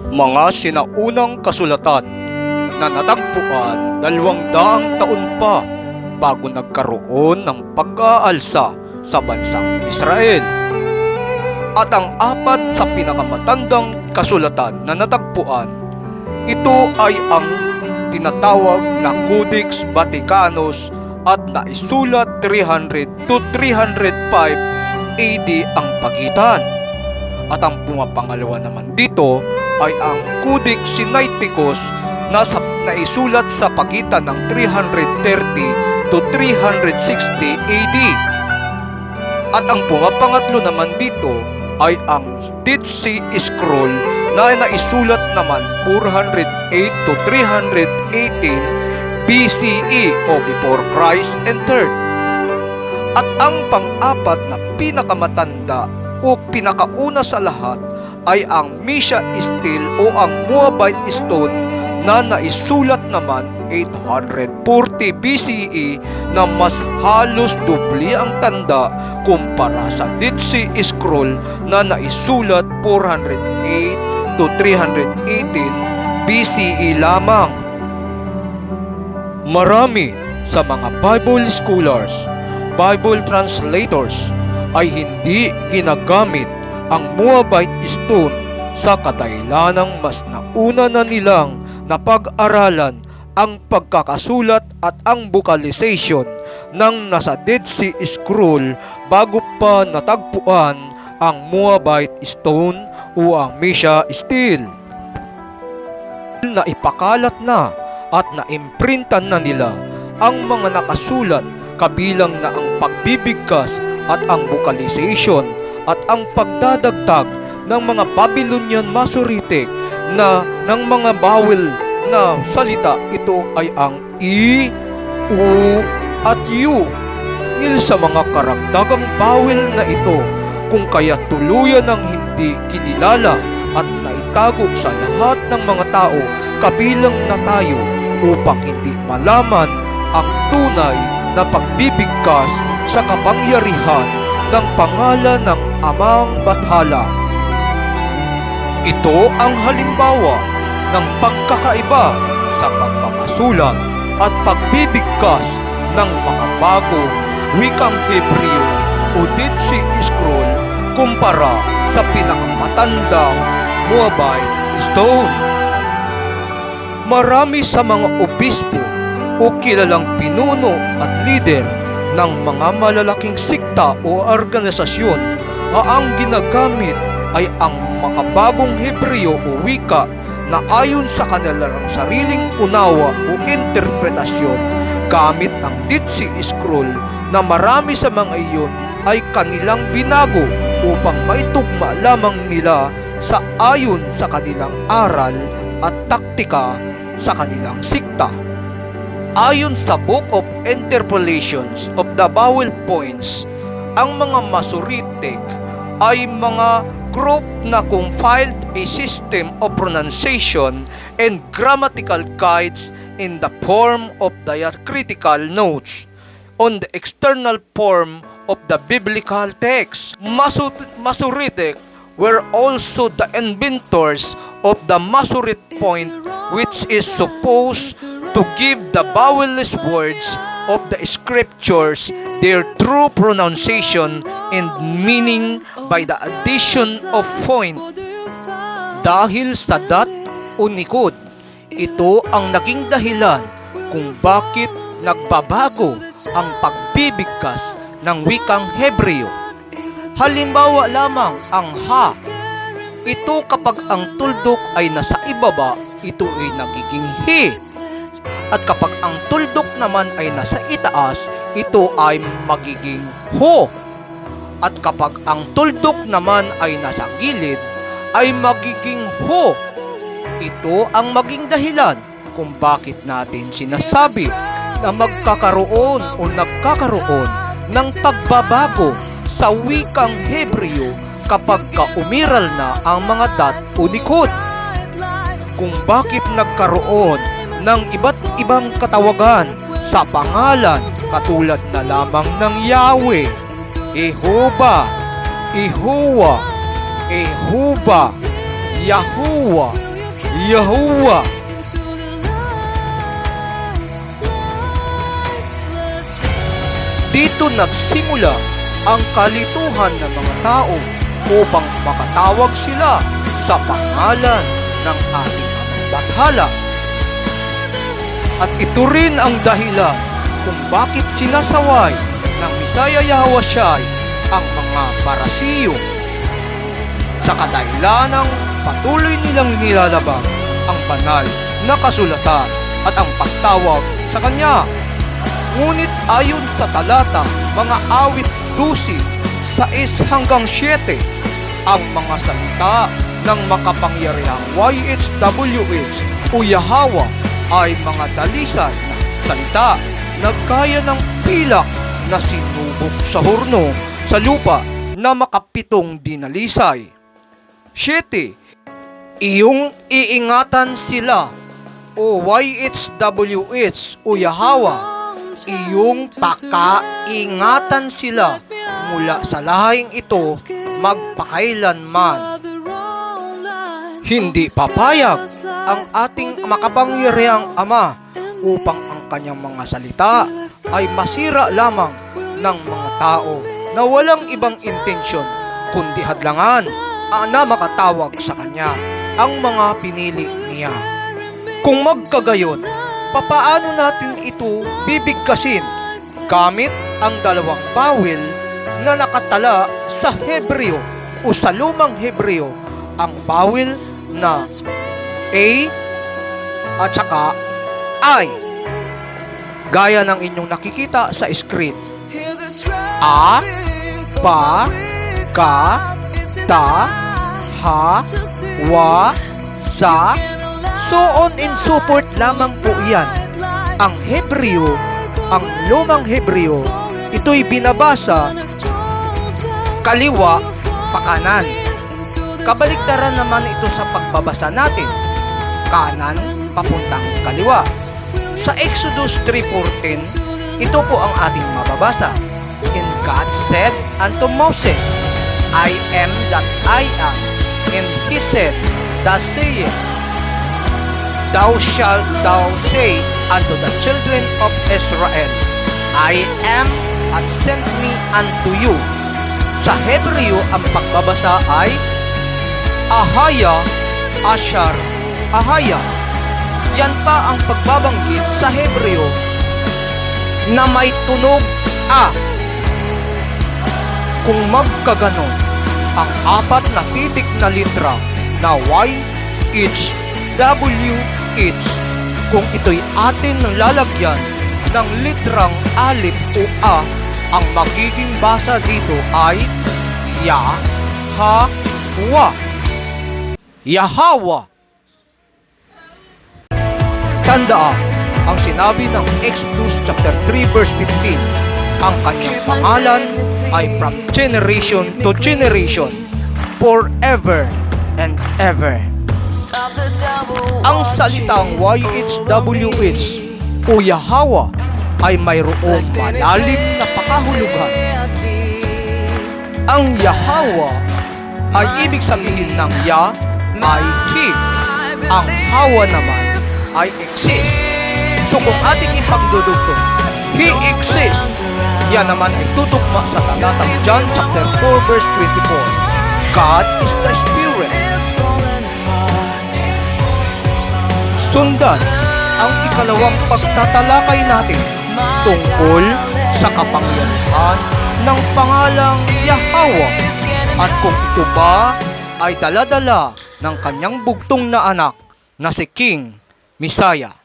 Mga sinaunang kasulatan na natagpuan 200 taon pa bago nagkaroon ng pag-aalsa sa bansang Israel. At ang 4 sa pinakamatandang kasulatan na natagpuan, ito ay ang tinatawag na Codex Vaticanus at naisulat 300 to 305 AD ang pagitan. At ang pumapangalawa naman dito ay ang Codex Sinaiticus na naisulat sa pagitan ng 330 to 360 AD. At ang pumapangatlo naman dito ay ang Dead Sea Scroll na naisulat naman 408 to 318 BCE o before Christ entered. At ang pang-apat na pinakamatanda o pinakauna sa lahat ay ang Mesha Stele o ang Moabite Stone na naisulat naman 840 BCE na mas halos dubli ang tanda kumpara sa Dead Sea Scroll na naisulat 408 to 318 BCE lamang. Marami sa mga Bible scholars, Bible translators ay hindi ginagamit ang Moabite Stone sa kadahilanang mas nauna na nilang napag-aralan ang pagkakasulat at ang vocalization ng nasa Dead Sea Scroll bago pa natagpuan ang Moabite Stone o ang Mesha Stele. Na ipakalat na at naimprintan na nila ang mga nakasulat kabilang na ang pagbibigkas at ang vocalization at ang pagdadagdag ng mga Babylonian Masoretic na ng mga vowel na salita. Ito ay ang I, U at U. Dahil sa mga karagdagang vowel na ito, kung kaya tuluyan ng hindi kinilala at naitago sa lahat ng mga tao kabilang na tayo upang hindi malaman ang tunay na pagbibigkas sa kapangyarihan ng pangalan ng Amang Bathala. Ito ang halimbawa ng pagkakaiba sa pagkakasulat at pagbibigkas ng mga bagong wikang Hebreo o Dead Sea Scroll kumpara sa pinakamatandang Moabite Stone. Marami sa mga obispo o kilalang pinuno at lider ng mga malalaking sikta o organisasyon ang ginagamit ay ang makabagong Hebreo o wika na ayon sa kanilang sariling unawa o interpretasyon gamit ang Dead Sea Scroll na marami sa mga iyon ay kanilang binago upang maitugma lamang nila sa ayon sa kanilang aral at taktika sa kanilang sikta. Ayon sa Book of Interpolations of the Vowel Points, ang mga Masoretic ay mga group na compiled a system of pronunciation and grammatical guides in the form of diacritical notes on the external form of the biblical text. Masoretic were also the inventors of the Masoret point, which is supposed to give the vowelless words of the scriptures their true pronunciation and meaning by the addition of point. Dahil sa dat unikod, ito ang naging dahilan kung bakit nagbabago ang pagbibigkas ng wikang Hebreo. Halimbawa lamang ang ha. Ito kapag ang tuldok ay nasa ibaba, ito ay nagiging he. At kapag ang tuldok naman ay nasa itaas, ito ay magiging ho. At kapag ang tuldok naman ay nasa gilid, ay magiging ho. Ito ang maging dahilan kung bakit natin sinasabi na magkakaroon o nagkakaroon ng pagbabago sa wikang Hebreo kapag kaumiral na ang mga dat unikod. Kung bakit nagkaroon ng iba't ibang katawagan sa pangalan katulad na lamang ng Yahweh, Jehovah, Yahuwah, Yahuwah. Dito nagsimula ang kalituhan ng mga tao upang makatawag sila sa pangalan ng ating Amang Bathala. At ito rin ang dahilan kung bakit sinasaway ng Misaya Yahuwah ang mga Parasiyo. Sa kadahilan ng patuloy nilang nilalabag ang banal na kasulatan at ang pagtawag sa Kanya. Ngunit ayon sa talata, mga awit 12, 6 hanggang 7, ang mga salita ng makapangyarihang YHWH o Yahweh ay mga dalisay na salita na gaya ng pilak na sinubok sa horno sa lupa na makapitong dinalisay. 7. Iyong iingatan sila o YHWH o Yahweh. Iyong pakaingatan sila mula sa lahing ito magpakailanman. Hindi papayag ang ating makapangyarihang Ama upang ang kanyang mga salita ay masira lamang ng mga tao na walang ibang intensyon kundi hadlangan na makatawag sa kanya ang mga pinili niya. Kung magkagayon, papaano natin ito bibigkasin gamit ang dalawang bawel na nakatala sa Hebreo o sa lumang Hebreo, ang bawel na A at saka I, gaya ng inyong nakikita sa screen. A, pa, ka, ta, ha, wa, sa, so on and so forth lamang po yan. Ang Hebreo, ang lumang Hebreo, ito'y binabasa kaliwa, pakanan. Kabaligtaran naman ito sa pagbabasa natin, kanan, papuntang kaliwa. Sa Exodus 3:14, ito po ang ating mababasa. And God said unto Moses, I am that I am. And he said, thus saith, thou shalt thou say unto the children of Israel, I am hath sent me unto you. Sa Hebreo, ang pagbabasa ay Ahaya, Ashar, Ahaya. Yan pa ang pagbabanggit sa Hebreo na may tunog A. Kung magkaganon, ang apat na titik na litra na Y, H, W, H, kung ito'y atin lalagyan ng litrang alif o A, ang magiging basa dito ay Ya, Ha, Wa. Yahweh. Tandaan ang sinabi ng Exodus chapter 3 verse 15. Ang kanyang pangalan ay from generation to generation, forever and ever. Ang salitang YHWH o Yahweh ay mayroong malalim na pakahulugan. Ang Yahweh ay ibig sabihin ng Ya ay He. Ang Hawa naman ay exist. So kung ating ipagdudugtong, He exists, yan naman ay tutugma sa talatang John chapter 4 verse 24. God is the Spirit. Sundan ang ikalawang pagtatalakay natin tungkol sa kapangyarihan ng pangalang Yahweh at kung ito ba ay dala-dala ng kanyang bugtong na anak na si King Misaya.